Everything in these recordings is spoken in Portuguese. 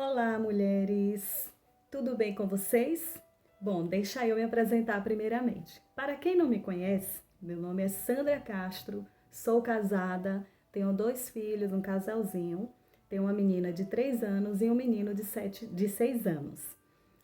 Olá, mulheres! Tudo bem com vocês? Bom, deixa eu me apresentar primeiramente. Para quem não me conhece, meu nome é Sandra Castro, sou casada, tenho 2 filhos, um casalzinho, tenho uma menina de 3 anos e um menino de 6 anos.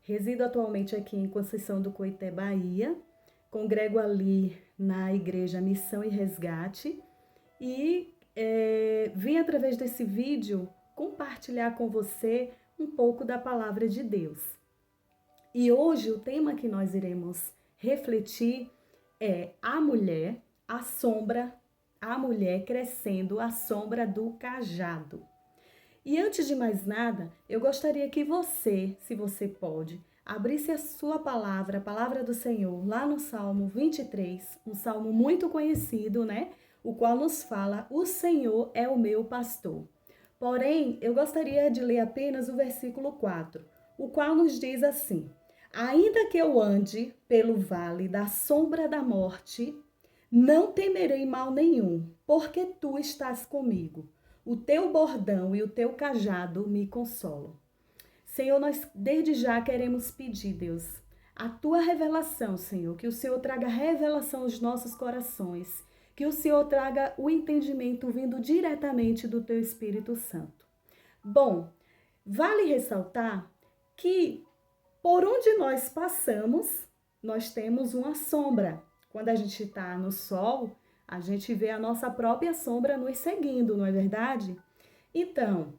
Resido atualmente aqui em Conceição do Coité, Bahia, congrego ali na Igreja Missão e Resgate e vim através desse vídeo compartilhar com você um pouco da palavra de Deus. E hoje o tema que nós iremos refletir é a mulher crescendo à sombra do cajado. E antes de mais nada, eu gostaria que você, se você pode, abrisse a sua palavra, a palavra do Senhor, lá no Salmo 23, um salmo muito conhecido, né? O qual nos fala: o Senhor é o meu pastor. Porém, eu gostaria de ler apenas o versículo 4, o qual nos diz assim: ainda que eu ande pelo vale da sombra da morte, não temerei mal nenhum, porque tu estás comigo. O teu bordão e o teu cajado me consolam. Senhor, nós desde já queremos pedir, Deus, a tua revelação, Senhor, que o Senhor traga revelação aos nossos corações, que o Senhor traga o entendimento vindo diretamente do teu Espírito Santo. Bom, vale ressaltar que por onde nós passamos, nós temos uma sombra. Quando a gente está no sol, a gente vê a nossa própria sombra nos seguindo, não é verdade? Então,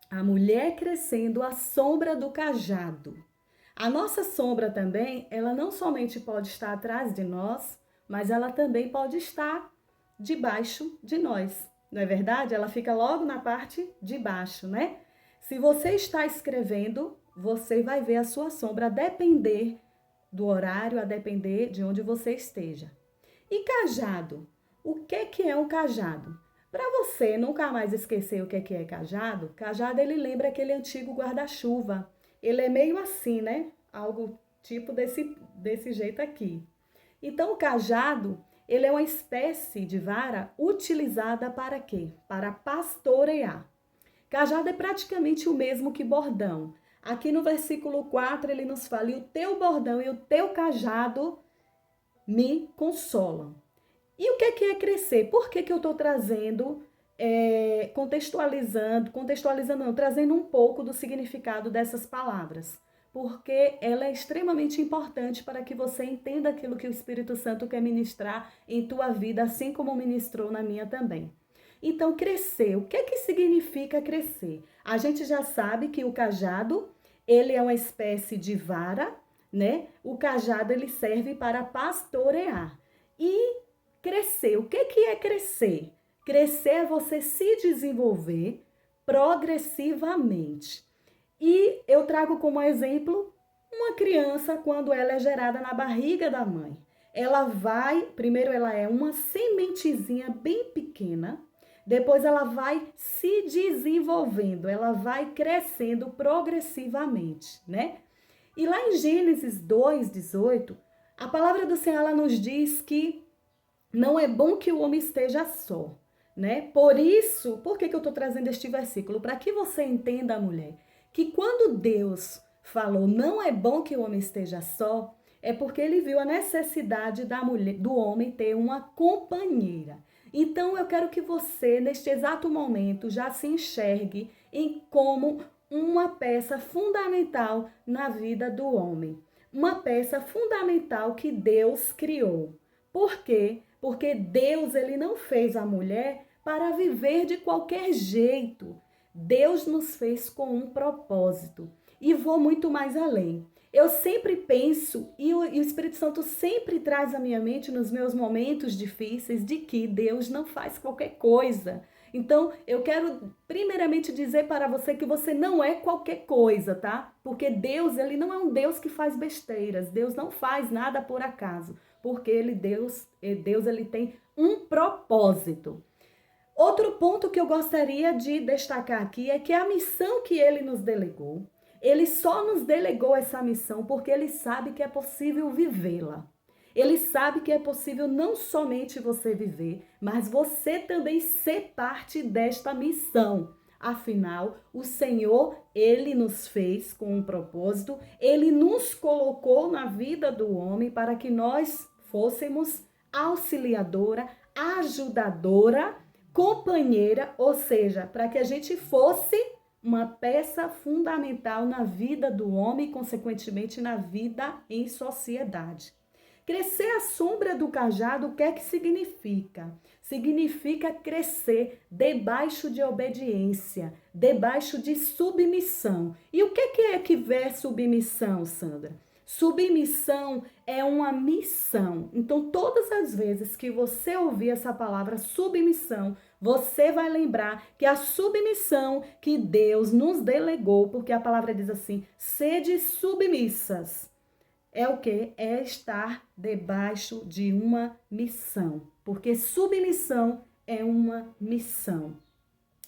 a mulher crescendo à sombra do cajado. A nossa sombra também, ela não somente pode estar atrás de nós, mas ela também pode estar debaixo de nós. Não é verdade? Ela fica logo na parte de baixo, né? Se você está escrevendo, você vai ver a sua sombra a depender do horário, a depender de onde você esteja. E cajado? O que é um cajado? Para você nunca mais esquecer o que é cajado, cajado ele lembra aquele antigo guarda-chuva. Ele é meio assim, né? Algo tipo desse jeito aqui. Então o cajado, ele é uma espécie de vara utilizada para quê? Para pastorear. Cajado é praticamente o mesmo que bordão. Aqui no versículo 4 ele nos fala: e o teu bordão e o teu cajado me consolam. E o que é crescer? Por que eu estou trazendo, contextualizando não, trazendo um pouco do significado dessas palavras? Porque ela é extremamente importante para que você entenda aquilo que o Espírito Santo quer ministrar em tua vida, assim como ministrou na minha também. Então, crescer, o que significa crescer? A gente já sabe que o cajado, ele é uma espécie de vara, né? O cajado, ele serve para pastorear. E crescer, o que é crescer? Crescer é você se desenvolver progressivamente. E eu trago como exemplo uma criança quando ela é gerada na barriga da mãe. Primeiro ela é uma sementezinha bem pequena, depois ela vai se desenvolvendo, ela vai crescendo progressivamente, né? E lá em Gênesis 2:18, a palavra do Senhor ela nos diz que não é bom que o homem esteja só, né? Por isso, por que eu estou trazendo este versículo? Para que você entenda, mulher, que quando Deus falou não é bom que o homem esteja só, é porque ele viu a necessidade do homem ter uma companheira. Então, eu quero que você, neste exato momento, já se enxergue como uma peça fundamental na vida do homem. Uma peça fundamental que Deus criou. Por quê? Porque Deus ele não fez a mulher para viver de qualquer jeito. Deus nos fez com um propósito. E vou muito mais além. Eu sempre penso, e o Espírito Santo sempre traz à minha mente nos meus momentos difíceis, de que Deus não faz qualquer coisa. Então, eu quero primeiramente dizer para você que você não é qualquer coisa, tá? Porque Deus, ele não é um Deus que faz besteiras. Deus não faz nada por acaso. Porque Deus, ele tem um propósito. Outro ponto que eu gostaria de destacar aqui é que a missão que ele nos delegou, ele só nos delegou essa missão porque ele sabe que é possível vivê-la. Ele sabe que é possível não somente você viver, mas você também ser parte desta missão. Afinal, o Senhor, Ele nos fez com um propósito, Ele nos colocou na vida do homem para que nós fôssemos auxiliadora, ajudadora, companheira, ou seja, para que a gente fosse uma peça fundamental na vida do homem e, consequentemente, na vida em sociedade. Crescer à sombra do cajado, o que é que significa? Significa crescer debaixo de obediência, debaixo de submissão. E o que é que é submissão, Sandra? Submissão é uma missão. Então, todas as vezes que você ouvir essa palavra submissão, você vai lembrar que a submissão que Deus nos delegou, porque a palavra diz assim, sede submissas. É o que? É estar debaixo de uma missão. Porque submissão é uma missão.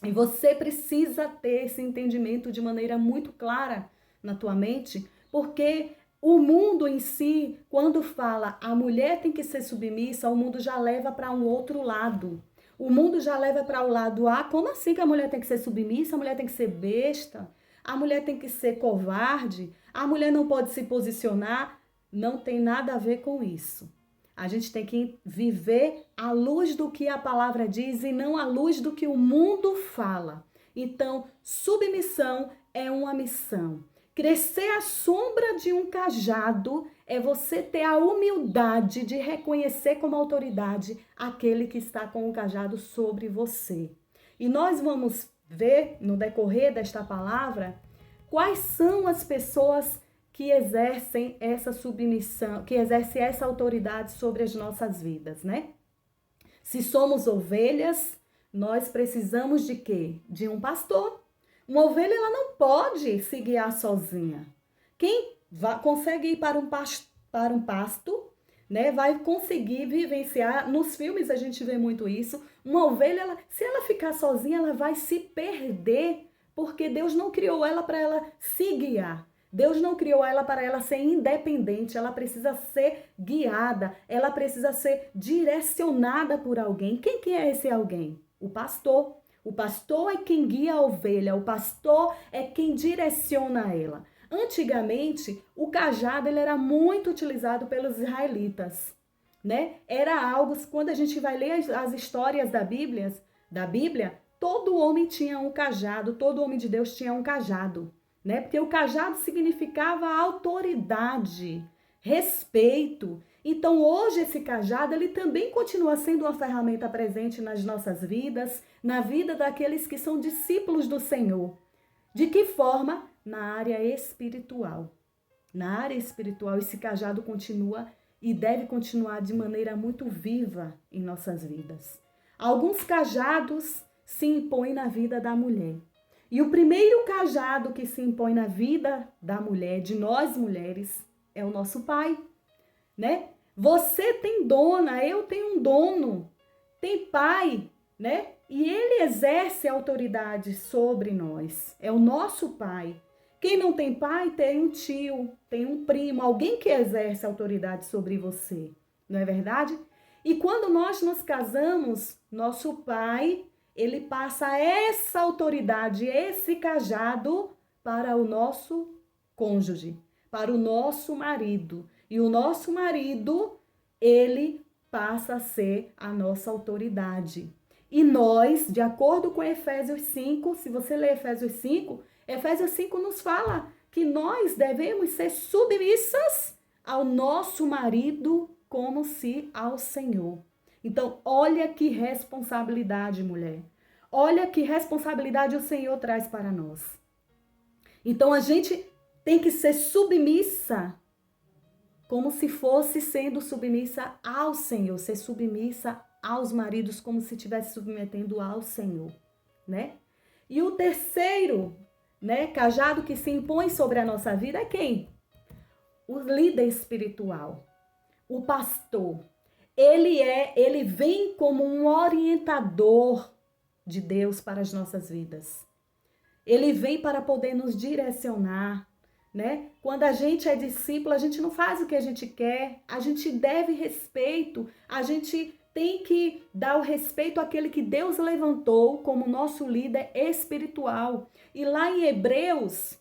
E você precisa ter esse entendimento de maneira muito clara na tua mente, porque o mundo em si, quando fala a mulher tem que ser submissa, o mundo já leva para um outro lado. O mundo já leva para o lado, como assim que a mulher tem que ser submissa? A mulher tem que ser besta? A mulher tem que ser covarde? A mulher não pode se posicionar? Não tem nada a ver com isso. A gente tem que viver à luz do que a palavra diz e não à luz do que o mundo fala. Então, submissão é uma missão. Crescer à sombra de um cajado é você ter a humildade de reconhecer como autoridade aquele que está com o cajado sobre você. E nós vamos ver no decorrer desta palavra quais são as pessoas que exercem essa submissão, que exercem essa autoridade sobre as nossas vidas, né? Se somos ovelhas, nós precisamos de quê? De um pastor. Uma ovelha, ela não pode se guiar sozinha. Quem consegue ir para um pasto, né, vai conseguir vivenciar. Nos filmes a gente vê muito isso. Uma ovelha, se ela ficar sozinha, ela vai se perder, porque Deus não criou ela para ela se guiar. Deus não criou ela para ela ser independente, ela precisa ser guiada, ela precisa ser direcionada por alguém. Quem que é esse alguém? O pastor. O pastor é quem guia a ovelha, o pastor é quem direciona ela. Antigamente, o cajado ele era muito utilizado pelos israelitas, né? Era algo, quando a gente vai ler as histórias da Bíblia, todo homem tinha um cajado, todo homem de Deus tinha um cajado, né? Porque o cajado significava autoridade, respeito. Então, hoje esse cajado, ele também continua sendo uma ferramenta presente nas nossas vidas, na vida daqueles que são discípulos do Senhor. De que forma? Na área espiritual. Na área espiritual, esse cajado continua e deve continuar de maneira muito viva em nossas vidas. Alguns cajados se impõem na vida da mulher. E o primeiro cajado que se impõe na vida da mulher, de nós mulheres, é o nosso pai, né? Você tem dona, eu tenho um dono, tem pai, né? E ele exerce autoridade sobre nós, é o nosso pai. Quem não tem pai tem um tio, tem um primo, alguém que exerce autoridade sobre você, não é verdade? E quando nós nos casamos, nosso pai, ele passa essa autoridade, esse cajado para o nosso cônjuge, para o nosso marido. E o nosso marido, ele passa a ser a nossa autoridade. E nós, de acordo com Efésios 5, se você ler Efésios 5 nos fala que nós devemos ser submissas ao nosso marido como se ao Senhor. Então, olha que responsabilidade, mulher. Olha que responsabilidade o Senhor traz para nós. Então, a gente tem que ser submissa como se fosse sendo submissa ao Senhor, ser submissa aos maridos como se estivesse submetendo ao Senhor, né? E o terceiro, né, cajado que se impõe sobre a nossa vida é quem? O líder espiritual, o pastor. Ele vem como um orientador de Deus para as nossas vidas. Ele vem para poder nos direcionar, né? Quando a gente é discípulo, a gente não faz o que a gente quer, a gente deve respeito, a gente tem que dar o respeito àquele que Deus levantou como nosso líder espiritual. E lá em Hebreus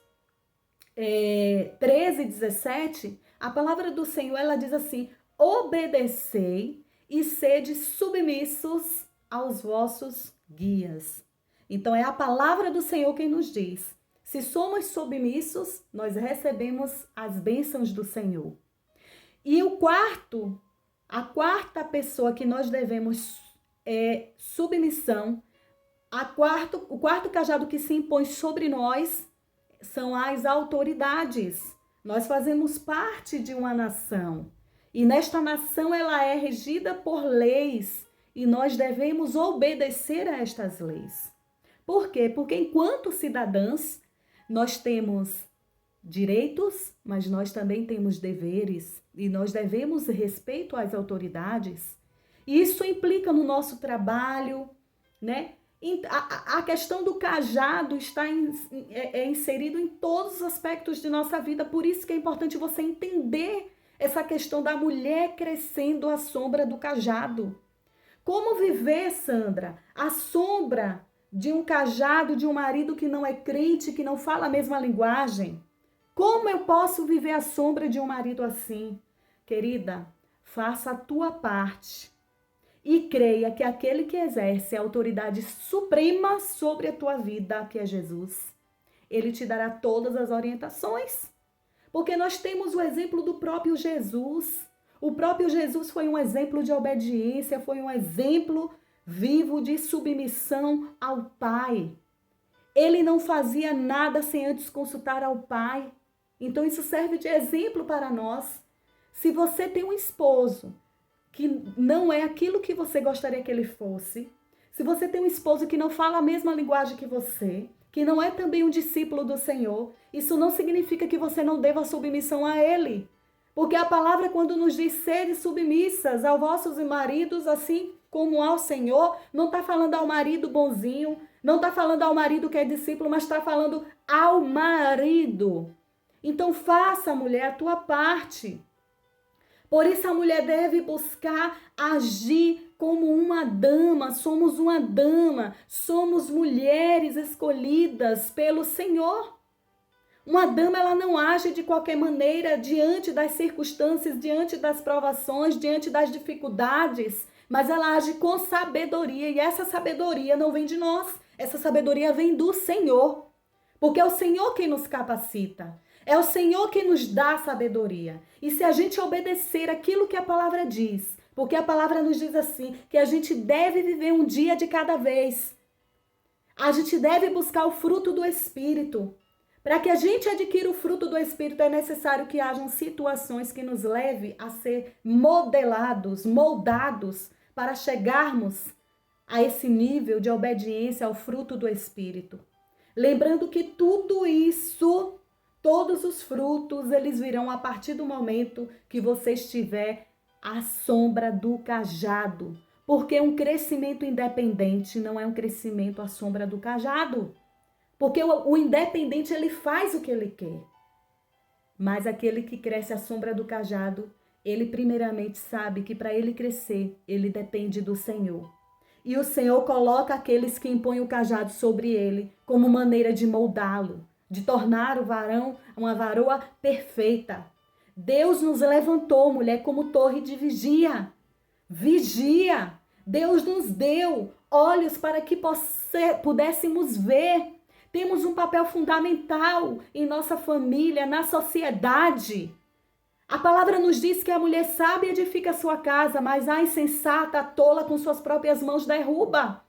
13:17, a palavra do Senhor, ela diz assim: obedecei e sede submissos aos vossos guias. Então é a palavra do Senhor quem nos diz. Se somos submissos, nós recebemos as bênçãos do Senhor. E a quarta pessoa que nós devemos submissão, o quarto cajado que se impõe sobre nós são as autoridades. Nós fazemos parte de uma nação. E nesta nação ela é regida por leis. E nós devemos obedecer a estas leis. Por quê? Porque enquanto cidadãs, nós temos direitos, mas nós também temos deveres. E nós devemos respeito às autoridades. E isso implica no nosso trabalho, né? A questão do cajado está inserido em todos os aspectos de nossa vida. Por isso que é importante você entender essa questão da mulher crescendo à sombra do cajado. Como viver, Sandra, à sombra de um cajado, de um marido que não é crente, que não fala a mesma linguagem? Como eu posso viver à sombra de um marido assim? Querida, faça a tua parte. E creia que aquele que exerce a autoridade suprema sobre a tua vida, que é Jesus, ele te dará todas as orientações. Porque nós temos o exemplo do próprio Jesus. O próprio Jesus foi um exemplo de obediência, foi um exemplo vivo de submissão ao Pai. Ele não fazia nada sem antes consultar ao Pai. Então isso serve de exemplo para nós. Se você tem um esposo que não é aquilo que você gostaria que ele fosse, se você tem um esposo que não fala a mesma linguagem que você, que não é também um discípulo do Senhor, isso não significa que você não deva submissão a ele. Porque a palavra, quando nos diz sede submissas aos vossos maridos, assim como ao Senhor, não está falando ao marido bonzinho, não está falando ao marido que é discípulo, mas está falando ao marido. Então faça, mulher, a tua parte. Por isso a mulher deve buscar agir como uma dama. Somos uma dama, somos mulheres escolhidas pelo Senhor. Uma dama, ela não age de qualquer maneira diante das circunstâncias, diante das provações, diante das dificuldades, mas ela age com sabedoria, e essa sabedoria não vem de nós, essa sabedoria vem do Senhor, porque é o Senhor quem nos capacita. É o Senhor que nos dá sabedoria. E se a gente obedecer aquilo que a palavra diz, porque a palavra nos diz assim, que a gente deve viver um dia de cada vez. A gente deve buscar o fruto do Espírito. Para que a gente adquira o fruto do Espírito, é necessário que hajam situações que nos leve a ser modelados, moldados, para chegarmos a esse nível de obediência ao fruto do Espírito. Lembrando que tudo isso, todos os frutos, eles virão a partir do momento que você estiver à sombra do cajado. Porque um crescimento independente não é um crescimento à sombra do cajado. Porque o independente, ele faz o que ele quer. Mas aquele que cresce à sombra do cajado, ele primeiramente sabe que para ele crescer, ele depende do Senhor. E o Senhor coloca aqueles que impõem o cajado sobre ele como maneira de moldá-lo, de tornar o varão uma varoa perfeita. Deus nos levantou, mulher, como torre de vigia. Vigia. Deus nos deu olhos para que pudéssemos ver. Temos um papel fundamental em nossa família, na sociedade. A palavra nos diz que a mulher sábia edifica a sua casa, mas a insensata, a tola, com suas próprias mãos derruba.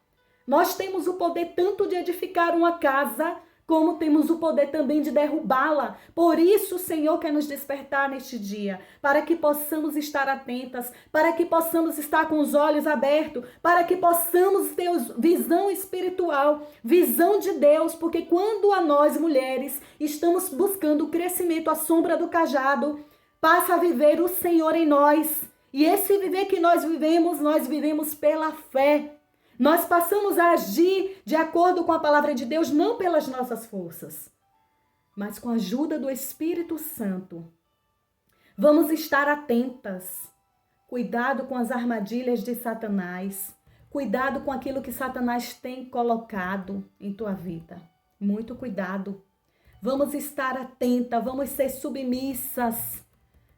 Nós temos o poder tanto de edificar uma casa, como temos o poder também de derrubá-la. Por isso o Senhor quer nos despertar neste dia, para que possamos estar atentas, para que possamos estar com os olhos abertos, para que possamos ter visão espiritual, visão de Deus, porque quando a nós mulheres estamos buscando o crescimento à sombra do cajado, passa a viver o Senhor em nós. E esse viver que nós vivemos pela fé. Nós passamos a agir de acordo com a palavra de Deus, não pelas nossas forças, mas com a ajuda do Espírito Santo. Vamos estar atentas, Cuidado com as armadilhas de Satanás. Cuidado com aquilo que Satanás tem colocado em tua vida. Muito cuidado. Vamos estar atenta, vamos ser submissas,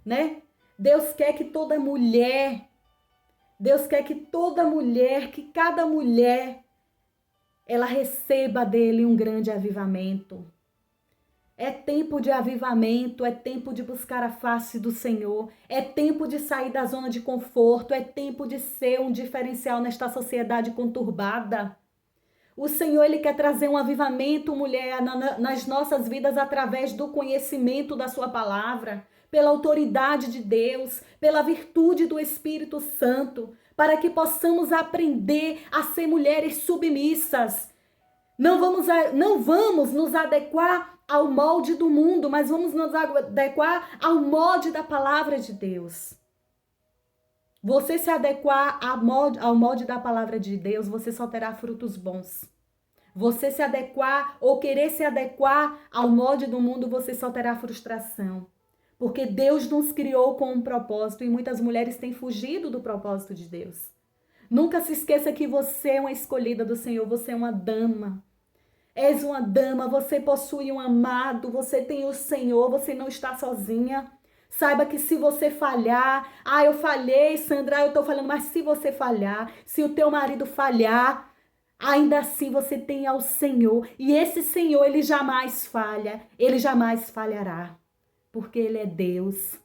né? Deus quer que cada mulher, ela receba dele um grande avivamento. É tempo de avivamento, é tempo de buscar a face do Senhor, é tempo de sair da zona de conforto, é tempo de ser um diferencial nesta sociedade conturbada. O Senhor, Ele quer trazer um avivamento, mulher, nas nossas vidas através do conhecimento da sua palavra, pela autoridade de Deus, pela virtude do Espírito Santo, para que possamos aprender a ser mulheres submissas. Não vamos nos adequar ao molde do mundo, mas vamos nos adequar ao molde da palavra de Deus. Você se adequar ao molde da palavra de Deus, você só terá frutos bons. Você se adequar ou querer se adequar ao molde do mundo, você só terá frustração. Porque Deus nos criou com um propósito e muitas mulheres têm fugido do propósito de Deus. Nunca se esqueça que você é uma escolhida do Senhor, você é uma dama. És uma dama, você possui um amado, você tem o Senhor, você não está sozinha. Saiba que se você falhar, eu falhei, Sandra, eu estou falando, mas se você falhar, se o teu marido falhar, ainda assim você tem ao Senhor. E esse Senhor, ele jamais falha, ele jamais falhará, porque ele é Deus.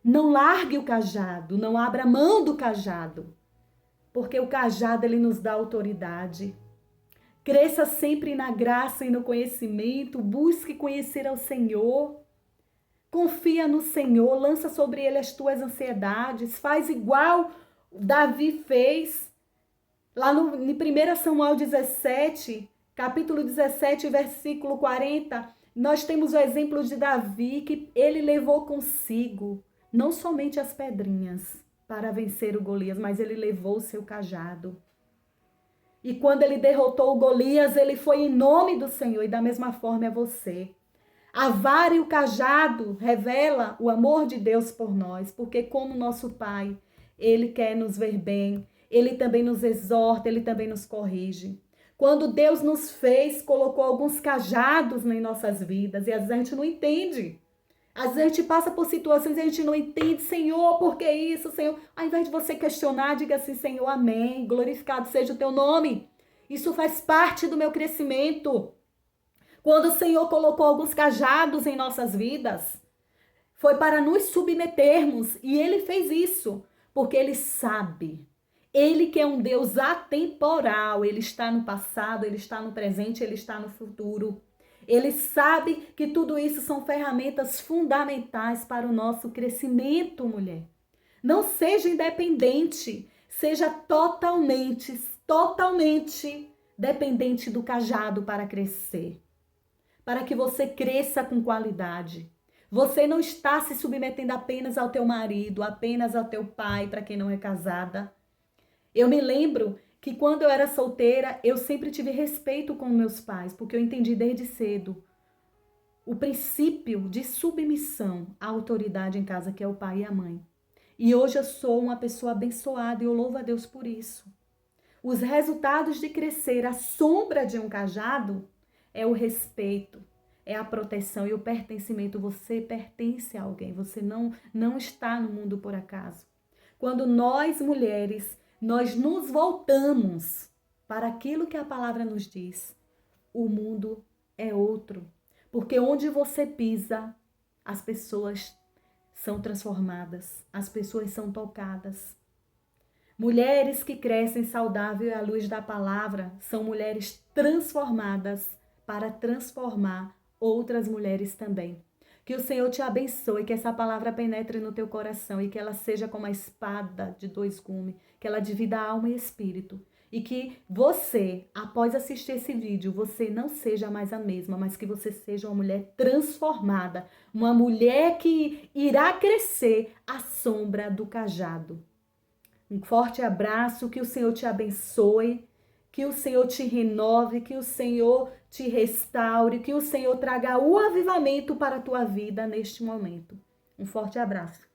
Não largue o cajado, não abra mão do cajado, porque o cajado, ele nos dá autoridade. Cresça sempre na graça e no conhecimento, busque conhecer ao Senhor. Confia no Senhor, lança sobre ele as tuas ansiedades, faz igual Davi fez. Lá em 1 Samuel 17, capítulo 17, versículo 40, nós temos o exemplo de Davi, que ele levou consigo não somente as pedrinhas para vencer o Golias, mas ele levou o seu cajado. E quando ele derrotou o Golias, ele foi em nome do Senhor, e da mesma forma é você. A vara e o cajado revela o amor de Deus por nós, porque como nosso Pai, Ele quer nos ver bem, Ele também nos exorta, Ele também nos corrige. Quando Deus nos fez, colocou alguns cajados em nossas vidas, e às vezes a gente não entende. Às vezes a gente passa por situações e a gente não entende, Senhor, por que isso, Senhor? Ao invés de você questionar, diga assim, Senhor, amém, glorificado seja o teu nome. Isso faz parte do meu crescimento. Quando o Senhor colocou alguns cajados em nossas vidas, foi para nos submetermos. E Ele fez isso, porque Ele sabe. Ele que é um Deus atemporal. Ele está no passado, Ele está no presente, Ele está no futuro. Ele sabe que tudo isso são ferramentas fundamentais para o nosso crescimento, mulher. Não seja independente, seja totalmente dependente do cajado para crescer. Para que você cresça com qualidade. Você não está se submetendo apenas ao teu marido, apenas ao teu pai, para quem não é casada. Eu me lembro que quando eu era solteira, eu sempre tive respeito com meus pais, porque eu entendi desde cedo o princípio de submissão à autoridade em casa, que é o pai e a mãe. E hoje eu sou uma pessoa abençoada e eu louvo a Deus por isso. Os resultados de crescer à sombra de um cajado é o respeito, é a proteção e o pertencimento. Você pertence a alguém, você não está no mundo por acaso. Quando nós, mulheres, nós nos voltamos para aquilo que a palavra nos diz, o mundo é outro. Porque onde você pisa, as pessoas são transformadas, as pessoas são tocadas. Mulheres que crescem saudável à luz da palavra são mulheres transformadas para transformar outras mulheres também. Que o Senhor te abençoe, que essa palavra penetre no teu coração e que ela seja como a espada de dois gumes, que ela divida alma e espírito. E que você, após assistir esse vídeo, você não seja mais a mesma, mas que você seja uma mulher transformada, uma mulher que irá crescer à sombra do cajado. Um forte abraço, que o Senhor te abençoe, que o Senhor te renove, que o Senhor te restaure, que o Senhor traga o avivamento para a tua vida neste momento. Um forte abraço.